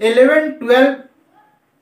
11 12